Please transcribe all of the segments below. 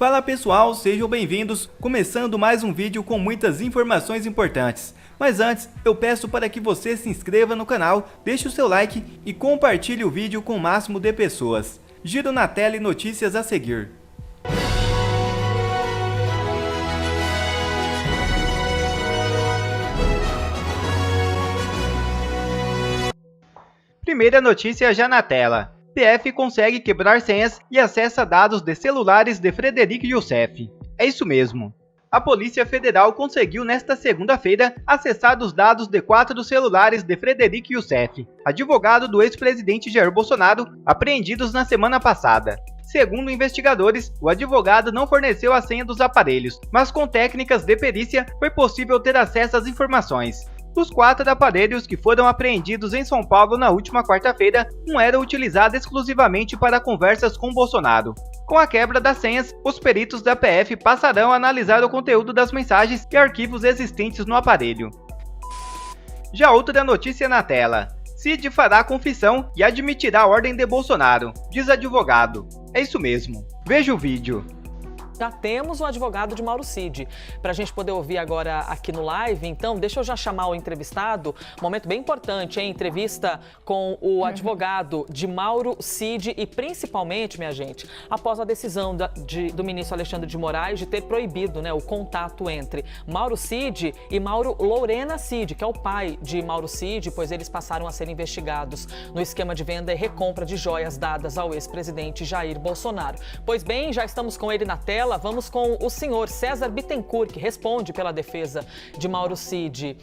Fala pessoal, sejam bem-vindos, começando mais um vídeo com muitas informações importantes. Mas antes, eu peço para que você se inscreva no canal, deixe o seu like e compartilhe o vídeo com o máximo de pessoas. Giro na tela e notícias a seguir. Primeira notícia já na tela. PF consegue quebrar senhas e acessa dados de celulares de Frederic Youssef. É isso mesmo. A Polícia Federal conseguiu nesta segunda-feira acessar os dados de 4 celulares de Frederic Youssef, advogado do ex-presidente Jair Bolsonaro, apreendidos na semana passada. Segundo investigadores, o advogado não forneceu a senha dos aparelhos, mas com técnicas de perícia foi possível ter acesso às informações. Dos 4 aparelhos que foram apreendidos em São Paulo na última quarta-feira, um era utilizado exclusivamente para conversas com Bolsonaro. Com a quebra das senhas, os peritos da PF passarão a analisar o conteúdo das mensagens e arquivos existentes no aparelho. Já outra notícia na tela. Cid fará confissão e admitirá a ordem de Bolsonaro, diz advogado. É isso mesmo. Veja o vídeo. Já temos o advogado de Mauro Cid, para a gente poder ouvir agora aqui no live. Então, deixa eu já chamar o entrevistado. Momento bem importante, hein? Entrevista com o advogado de Mauro Cid e principalmente, minha gente, após a decisão do ministro Alexandre de Moraes de ter proibido, né, o contato entre Mauro Cid e Mauro Lorena Cid, que é o pai de Mauro Cid, pois eles passaram a ser investigados no esquema de venda e recompra de joias dadas ao ex-presidente Jair Bolsonaro. Pois bem, já estamos com ele na tela. Vamos com o senhor César Bittencourt, que responde pela defesa de Mauro Cid.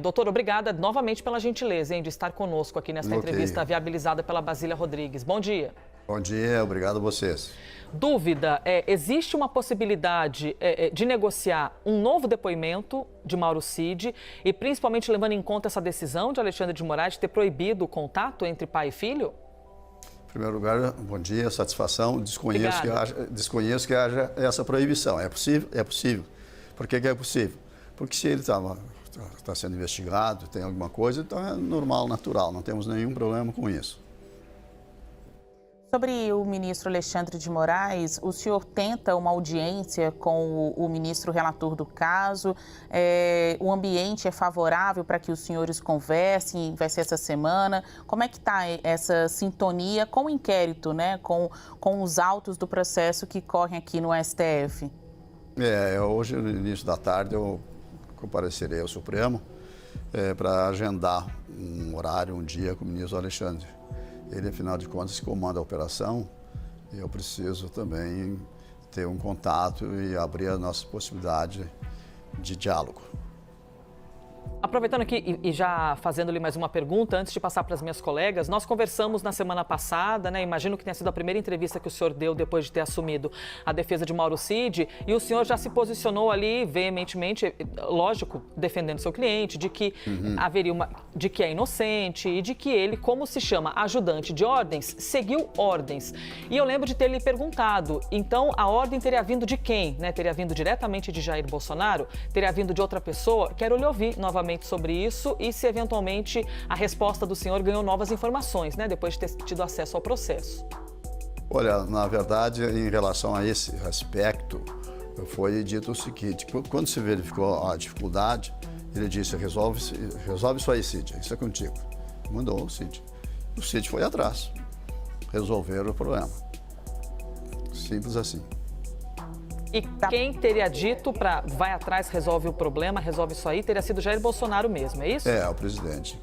Doutor, obrigada novamente pela gentileza, hein, de estar conosco aqui nesta entrevista viabilizada pela Basília Rodrigues. Bom dia. Bom dia, obrigado a vocês. Dúvida, existe uma possibilidade de negociar um novo depoimento de Mauro Cid e principalmente levando em conta essa decisão de Alexandre de Moraes de ter proibido o contato entre pai e filho? Em primeiro lugar, bom dia, satisfação. Desconheço que haja essa proibição. É possível? É possível. Por que é possível? Porque se ele está sendo investigado, tem alguma coisa, então é normal, natural, não temos nenhum problema com isso. Sobre o ministro Alexandre de Moraes, o senhor tenta uma audiência com o ministro relator do caso? O ambiente é favorável para que os senhores conversem? Vai ser essa semana? Como é que está essa sintonia com o inquérito, né? Com os autos do processo que correm aqui no STF? Hoje, no início da tarde, eu comparecerei ao Supremo para agendar um horário, um dia com o ministro Alexandre. Ele, afinal de contas, comanda a operação e eu preciso também ter um contato e abrir a nossa possibilidade de diálogo. Aproveitando aqui e já fazendo-lhe mais uma pergunta, antes de passar para as minhas colegas, nós conversamos na semana passada, né? Imagino que tenha sido a primeira entrevista que o senhor deu depois de ter assumido a defesa de Mauro Cid, e o senhor já se posicionou ali veementemente, lógico, defendendo seu cliente, de que haveria de que é inocente e de que ele, como se chama, ajudante de ordens, seguiu ordens. E eu lembro de ter lhe perguntado, então a ordem teria vindo de quem? Né? Teria vindo diretamente de Jair Bolsonaro? Teria vindo de outra pessoa? Quero lhe ouvir novamente sobre isso e se eventualmente a resposta do senhor ganhou novas informações, né, depois de ter tido acesso ao processo. Olha, na verdade, em relação a esse aspecto, foi dito o seguinte: quando se verificou a dificuldade, ele disse: resolve isso aí, Cid, isso é contigo. Mandou o Cid. O Cid foi atrás, resolveram o problema. Simples assim. E quem teria dito para vai atrás, resolve o problema, resolve isso aí, teria sido Jair Bolsonaro mesmo, é isso? O presidente.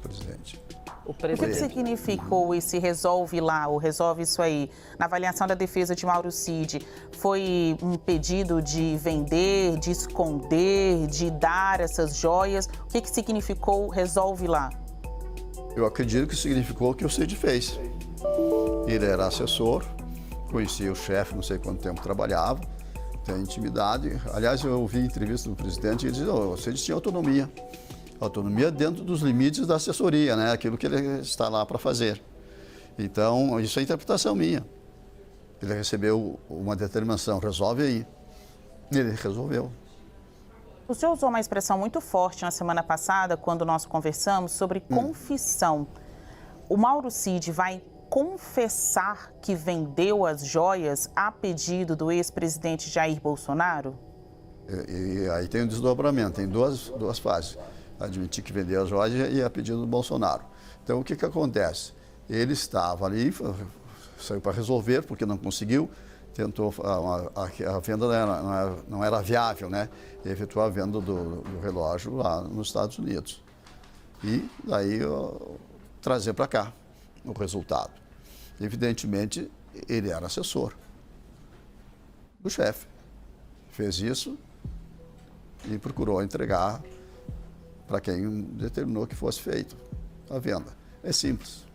O que significou esse resolve lá, ou resolve isso aí? Na avaliação da defesa de Mauro Cid, foi um pedido de vender, de esconder, de dar essas joias? O que significou resolve lá? Eu acredito que significou o que o Cid fez. Ele era assessor, conhecia o chefe, não sei quanto tempo trabalhava, tem intimidade. Aliás, eu ouvi entrevista do presidente e ele dizia: o Cid tinha autonomia. Autonomia dentro dos limites da assessoria, né? Aquilo que ele está lá para fazer. Então, isso é interpretação minha. Ele recebeu uma determinação, resolve aí. Ele resolveu. O senhor usou uma expressão muito forte na semana passada, quando nós conversamos, sobre confissão. O Mauro Cid vai confessar que vendeu as joias a pedido do ex-presidente Jair Bolsonaro? E aí tem um desdobramento, tem duas fases. Admitir que vendeu as joias e a pedido do Bolsonaro. Então, o que acontece? Ele estava ali, saiu para resolver, porque não conseguiu, tentou, a venda não era viável, né? E efetuou a venda do relógio lá nos Estados Unidos. E daí trazer para cá o resultado. Evidentemente, ele era assessor do chefe. Fez isso e procurou entregar para quem determinou que fosse feito a venda. É simples.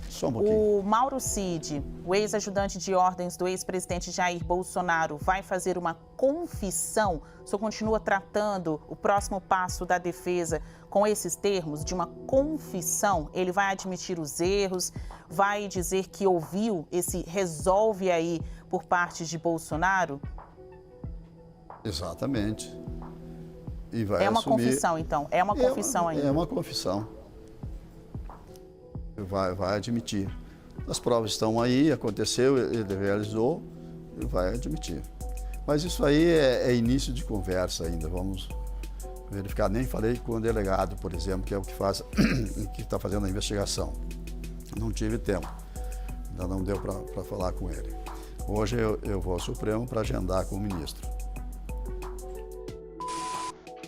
Só um pouquinho. O Mauro Cid, o ex-ajudante de ordens do ex-presidente Jair Bolsonaro, vai fazer uma confissão? O senhor continua tratando o próximo passo da defesa com esses termos de uma confissão? Ele vai admitir os erros, vai dizer que ouviu esse resolve aí por parte de Bolsonaro? Exatamente. E vai uma assumir... confissão, então? É uma confissão ainda? É uma confissão. Vai admitir. As provas estão aí, aconteceu, ele realizou, e vai admitir. Mas isso aí é início de conversa ainda, vamos verificar. Nem falei com o delegado, por exemplo, que é o que está fazendo a investigação. Não tive tempo, ainda não deu para falar com ele. Hoje eu vou ao Supremo para agendar com o ministro.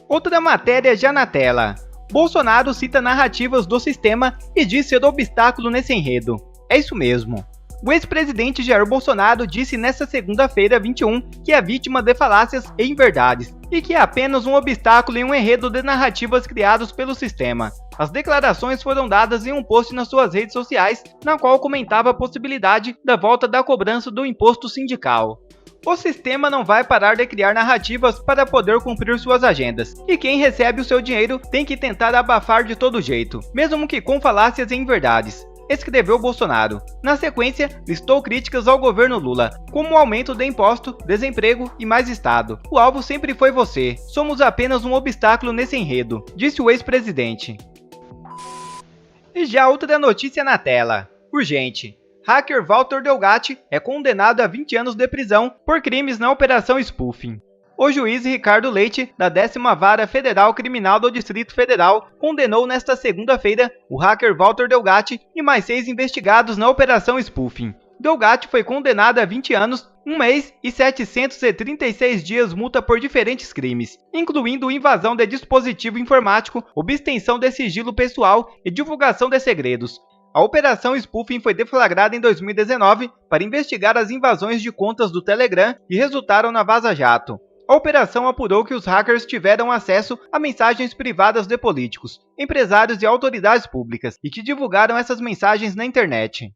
Outra matéria já na tela. Bolsonaro cita narrativas do sistema e diz ser obstáculo nesse enredo. É isso mesmo. O ex-presidente Jair Bolsonaro disse nesta segunda-feira, 21, que é vítima de falácias e inverdades, e que é apenas um obstáculo em um enredo de narrativas criados pelo sistema. As declarações foram dadas em um post nas suas redes sociais, na qual comentava a possibilidade da volta da cobrança do imposto sindical. O sistema não vai parar de criar narrativas para poder cumprir suas agendas, e quem recebe o seu dinheiro tem que tentar abafar de todo jeito, mesmo que com falácias e inverdades, escreveu Bolsonaro. Na sequência, listou críticas ao governo Lula, como o aumento de imposto, desemprego e mais Estado. O alvo sempre foi você, somos apenas um obstáculo nesse enredo, disse o ex-presidente. E já outra notícia na tela, urgente. Hacker Walter Delgatti é condenado a 20 anos de prisão por crimes na Operação Spoofing. O juiz Ricardo Leite, da 10ª Vara Federal Criminal do Distrito Federal, condenou nesta segunda-feira o hacker Walter Delgatti e mais 6 investigados na Operação Spoofing. Delgatti foi condenado a 20 anos, 1 mês e 736 dias multa por diferentes crimes, incluindo invasão de dispositivo informático, obtenção de sigilo pessoal e divulgação de segredos. A Operação Spoofing foi deflagrada em 2019 para investigar as invasões de contas do Telegram e resultaram na Vaza Jato. A operação apurou que os hackers tiveram acesso a mensagens privadas de políticos, empresários e autoridades públicas e que divulgaram essas mensagens na internet.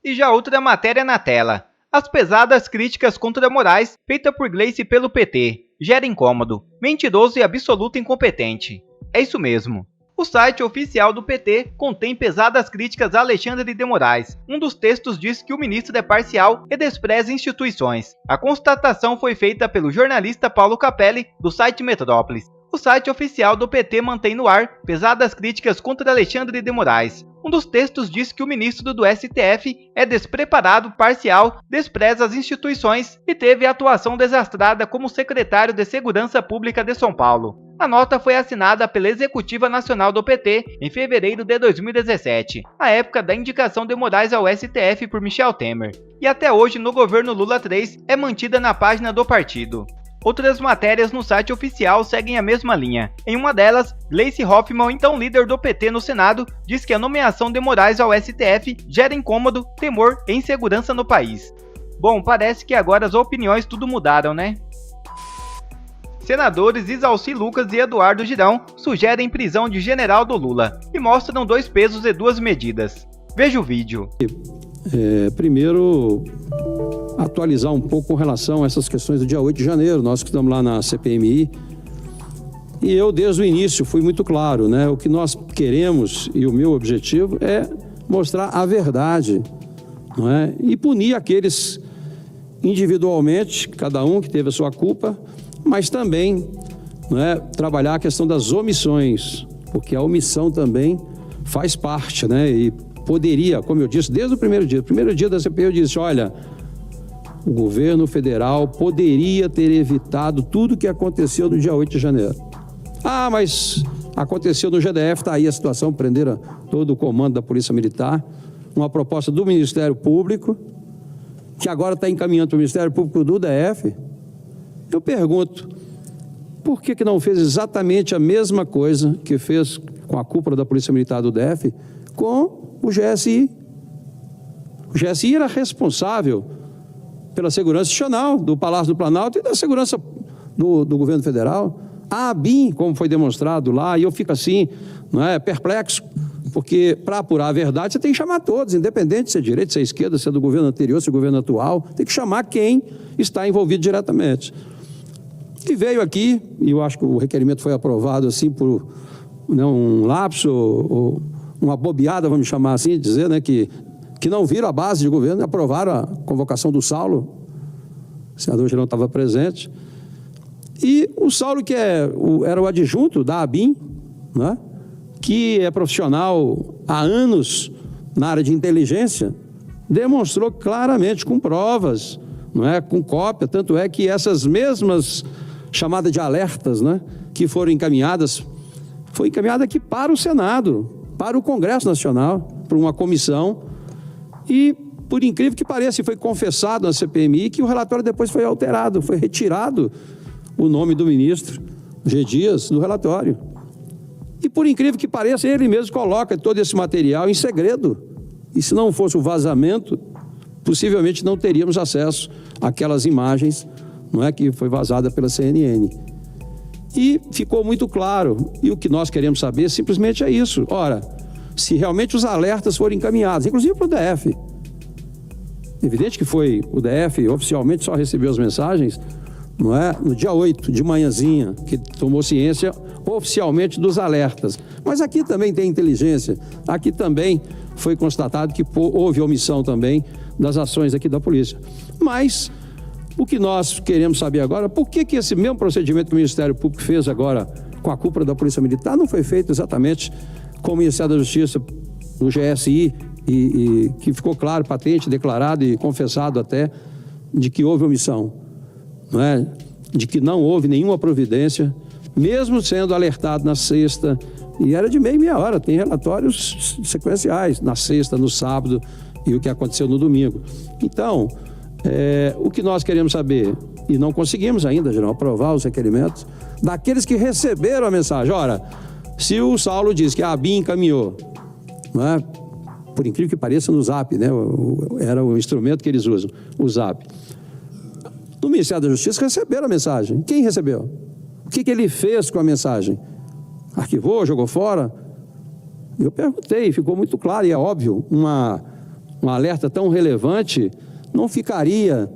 E já outra matéria na tela. As pesadas críticas contra Moraes, feita por Gleice pelo PT, gera incômodo, mentiroso e absoluto incompetente. É isso mesmo. O site oficial do PT contém pesadas críticas a Alexandre de Moraes. Um dos textos diz que o ministro é parcial e despreza instituições. A constatação foi feita pelo jornalista Paulo Capelli, do site Metrópolis. O site oficial do PT mantém no ar pesadas críticas contra Alexandre de Moraes. Um dos textos diz que o ministro do STF é despreparado, parcial, despreza as instituições e teve atuação desastrada como secretário de Segurança Pública de São Paulo. A nota foi assinada pela Executiva Nacional do PT em fevereiro de 2017, a época da indicação de Moraes ao STF por Michel Temer, e até hoje no governo Lula III é mantida na página do partido. Outras matérias no site oficial seguem a mesma linha. Em uma delas, Gleice Hoffmann, então líder do PT no Senado, diz que a nomeação de Moraes ao STF gera incômodo, temor e insegurança no país. Bom, parece que agora as opiniões tudo mudaram, né? Senadores Isalci Lucas e Eduardo Girão sugerem prisão de general do Lula e mostram 2 pesos e 2 medidas. Veja o vídeo. Primeiro, atualizar um pouco com relação a essas questões do dia 8 de janeiro, nós que estamos lá na CPMI. E eu, desde o início, fui muito claro, né? O que nós queremos e o meu objetivo é mostrar a verdade, não é? E punir aqueles individualmente, cada um que teve a sua culpa, mas também, não é, trabalhar a questão das omissões, porque a omissão também faz parte, né? E poderia, como eu disse, desde o primeiro dia da CPI eu disse, olha, o governo federal poderia ter evitado tudo o que aconteceu no dia 8 de janeiro. Ah, mas aconteceu no GDF, está aí a situação, prenderam todo o comando da Polícia Militar, uma proposta do Ministério Público, que agora está encaminhando para o Ministério Público do DF. Eu pergunto, por que não fez exatamente a mesma coisa que fez com a cúpula da Polícia Militar do DF com o GSI? O GSI era responsável pela segurança institucional do Palácio do Planalto e da segurança do governo federal. A ABIN, como foi demonstrado lá, e eu fico assim, não é, perplexo, porque para apurar a verdade você tem que chamar todos, independente se é direita, se é esquerda, se é do governo anterior, se é do governo atual, tem que chamar quem está envolvido diretamente. E veio aqui, e eu acho que o requerimento foi aprovado assim por um lapso, ou uma bobeada, vamos chamar assim, dizer, né, que não viram a base de governo, aprovaram a convocação do Saulo, o senador Girão estava presente, e o Saulo, que era o adjunto da ABIN, né, que é profissional há anos na área de inteligência, demonstrou claramente com provas, não é, com cópia, tanto é que essas mesmas chamadas de alertas, né, que foram encaminhadas, foi encaminhada aqui para o Senado, para o Congresso Nacional, para uma comissão, e, por incrível que pareça, foi confessado na CPMI que o relatório depois foi alterado, foi retirado o nome do ministro G. Dias do relatório. E, por incrível que pareça, ele mesmo coloca todo esse material em segredo. E se não fosse o vazamento, possivelmente não teríamos acesso àquelas imagens, não é, que foi vazada pela CNN. E ficou muito claro, e o que nós queremos saber simplesmente é isso. Ora, se realmente os alertas foram encaminhados, inclusive para o DF. Evidente que foi o DF, oficialmente só recebeu as mensagens, não é, no dia 8, de manhãzinha, que tomou ciência oficialmente dos alertas. Mas aqui também tem inteligência, aqui também foi constatado que houve omissão também das ações aqui da polícia. Mas o que nós queremos saber agora, por que esse mesmo procedimento que o Ministério Público fez agora com a cúpula da Polícia Militar não foi feito exatamente com o Ministério da Justiça, do GSI, e que ficou claro, patente, declarado e confessado até, de que houve omissão, não é? De que não houve nenhuma providência, mesmo sendo alertado na sexta, e era de meia hora, tem relatórios sequenciais, na sexta, no sábado, e o que aconteceu no domingo. Então, o que nós queremos saber, e não conseguimos ainda, General, aprovar os requerimentos, daqueles que receberam a mensagem. Ora, se o Saulo diz que a ABIN encaminhou, não é? Por incrível que pareça, no Zap, né? Era o instrumento que eles usam, o Zap. No Ministério da Justiça receberam a mensagem. Quem recebeu? O que ele fez com a mensagem? Arquivou, jogou fora? Eu perguntei, ficou muito claro, e é óbvio, um alerta tão relevante não ficaria,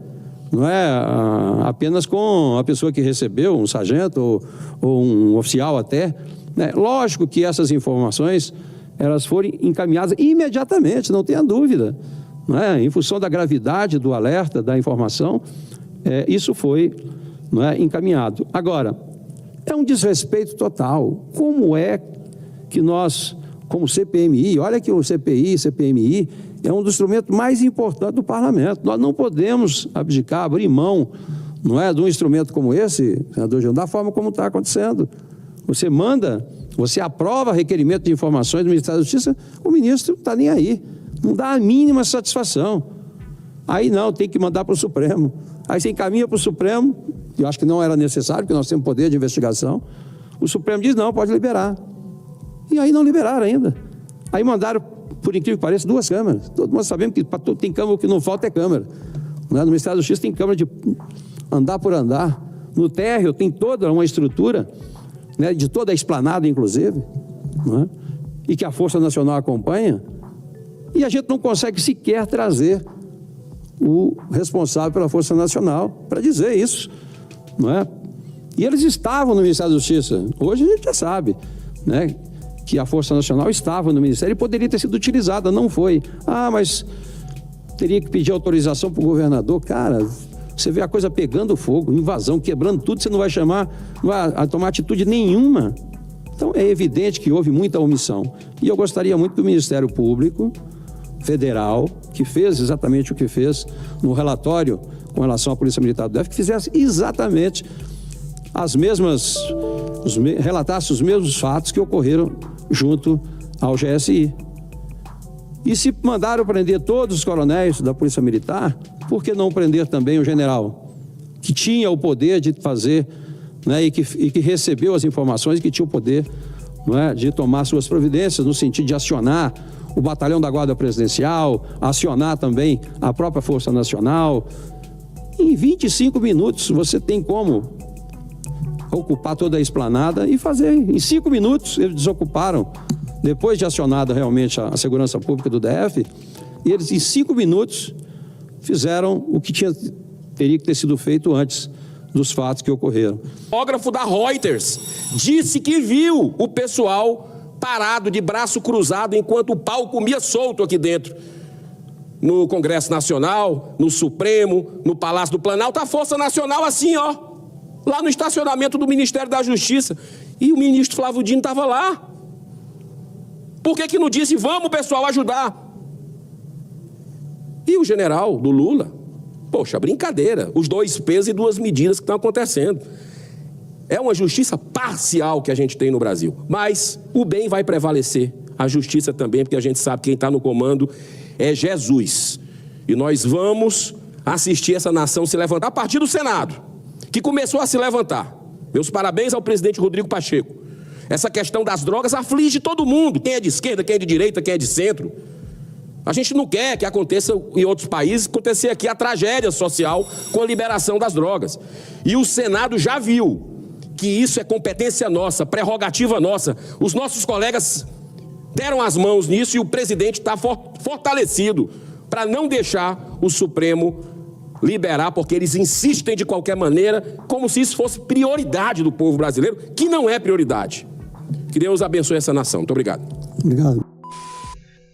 não é, apenas com a pessoa que recebeu, um sargento ou um oficial até, né? Lógico que essas informações, elas foram encaminhadas imediatamente, não tenha dúvida, não é? Em função da gravidade do alerta, da informação, isso foi, não é, encaminhado. Agora, é um desrespeito total. Como é que nós, como CPMI, olha que o CPMI é um dos instrumentos mais importantes do parlamento. Nós não podemos abdicar, abrir mão, não é, de um instrumento como esse, senador João, da forma como está acontecendo. Você aprova requerimento de informações do Ministério da Justiça, o ministro não está nem aí, não dá a mínima satisfação. Aí não, tem que mandar para o Supremo. Aí você encaminha para o Supremo, eu acho que não era necessário, porque nós temos poder de investigação. O Supremo diz, não, pode liberar. E aí não liberaram ainda. Aí mandaram, por incrível que pareça, 2 câmeras. Todo mundo sabemos que para tudo tem câmera, o que não falta é câmera. No Ministério da Justiça tem câmera de andar por andar. No térreo tem toda uma estrutura, né, de toda a esplanada, inclusive, né, e que a Força Nacional acompanha, e a gente não consegue sequer trazer o responsável pela Força Nacional para dizer isso, não é? E eles estavam no Ministério da Justiça. Hoje a gente já sabe, né, que a Força Nacional estava no Ministério e poderia ter sido utilizada, não foi. Ah, mas teria que pedir autorização para o governador. Cara, você vê a coisa pegando fogo, invasão, quebrando tudo, você não vai tomar atitude nenhuma. Então é evidente que houve muita omissão. E eu gostaria muito que o Ministério Público, Federal, que fez exatamente o que fez no relatório com relação à Polícia Militar do DF, que fizesse exatamente as mesmas, relatasse os mesmos fatos que ocorreram junto ao GSI. E se mandaram prender todos os coronéis da Polícia Militar, por que não prender também o general, que tinha o poder de fazer, né, e que recebeu as informações, que tinha o poder, né, de tomar suas providências no sentido de acionar o batalhão da Guarda Presidencial, acionar também a própria Força Nacional. Em 25 minutos você tem como ocupar toda a esplanada e fazer. Em 5 minutos eles desocuparam, depois de acionada realmente a segurança pública do DF, e eles em 5 minutos fizeram o que teria que ter sido feito antes dos fatos que ocorreram. O fotógrafo da Reuters disse que viu o pessoal parado de braço cruzado enquanto o pau comia solto aqui dentro. No Congresso Nacional, no Supremo, no Palácio do Planalto, a Força Nacional assim, ó, lá no estacionamento do Ministério da Justiça. E o ministro Flávio Dino estava lá. Por que não disse, vamos pessoal ajudar? E o general do Lula, poxa, brincadeira, os 2 pesos e 2 medidas que estão acontecendo. É uma justiça parcial que a gente tem no Brasil, mas o bem vai prevalecer, a justiça também, porque a gente sabe que quem está no comando é Jesus. E nós vamos assistir essa nação se levantar a partir do Senado, que começou a se levantar. Meus parabéns ao presidente Rodrigo Pacheco. Essa questão das drogas aflige todo mundo, quem é de esquerda, quem é de direita, quem é de centro. A gente não quer que aconteça em outros países, acontecer aqui a tragédia social com a liberação das drogas. E o Senado já viu que isso é competência nossa, prerrogativa nossa. Os nossos colegas deram as mãos nisso e o presidente está fortalecido para não deixar o Supremo liberar, porque eles insistem de qualquer maneira, como se isso fosse prioridade do povo brasileiro, que não é prioridade. Que Deus abençoe essa nação. Muito obrigado. Obrigado.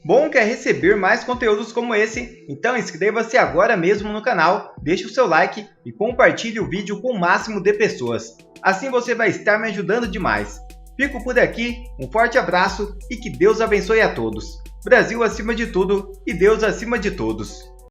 Bom, quer receber mais conteúdos como esse? Então inscreva-se agora mesmo no canal, deixe o seu like e compartilhe o vídeo com o máximo de pessoas. Assim você vai estar me ajudando demais. Fico por aqui, um forte abraço e que Deus abençoe a todos. Brasil acima de tudo e Deus acima de todos.